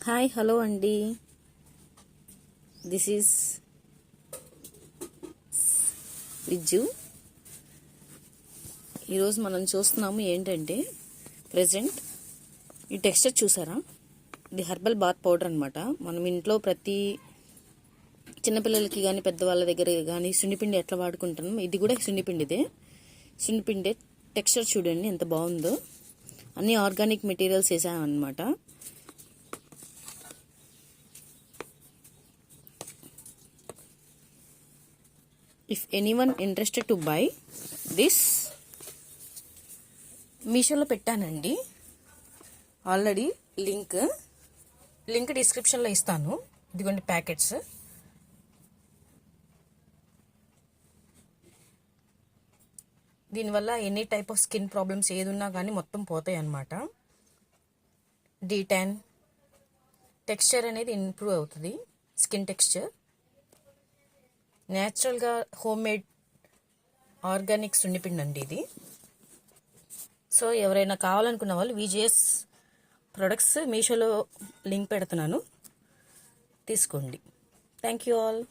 Hi hello అండి. This is Vijju. ఈరోజు మనం చూస్తున్నాము ఏంటంటే ప్రెజెంట్ ఈ టెక్స్చర్ చూసారా, ఇది హెర్బల్ బాత్ పౌడర్ అనమాట. మనం ఇంట్లో ప్రతి చిన్నపిల్లలకి కానీ పెద్దవాళ్ళ దగ్గర కానీ సున్నిపిండి ఎట్లా వాడుకుంటాం, ఇది కూడా సున్నిపిండిదే. సున్నిపిండి టెక్స్చర్ చూడండి ఎంత బాగుందో. అన్ని ఆర్గానిక్ మెటీరియల్స్ వేసామన్నమాట. If anyone interested to buy this, మీషోలో పెట్టానండి ఆల్రెడీ. లింక్ డిస్క్రిప్షన్లో ఇస్తాను. ఇదిగోండి ప్యాకెట్స్. దీనివల్ల any type of skin problems ఏది ఉన్నా కానీ మొత్తం పోతాయి అన్నమాట. డీటాన్ టెక్స్చర్ అనేది ఇంప్రూవ్ అవుతుంది, స్కిన్ టెక్స్చర్. న్యాచురల్గా హోమ్ మేడ్ ఆర్గానిక్ సున్నిపిండి అండి ఇది. సో ఎవరైనా కావాలనుకున్న వాళ్ళు విజిఎస్ ప్రొడక్ట్స్ మీషోలో లింక్ పెడుతున్నాను, తీసుకోండి. Thank you all.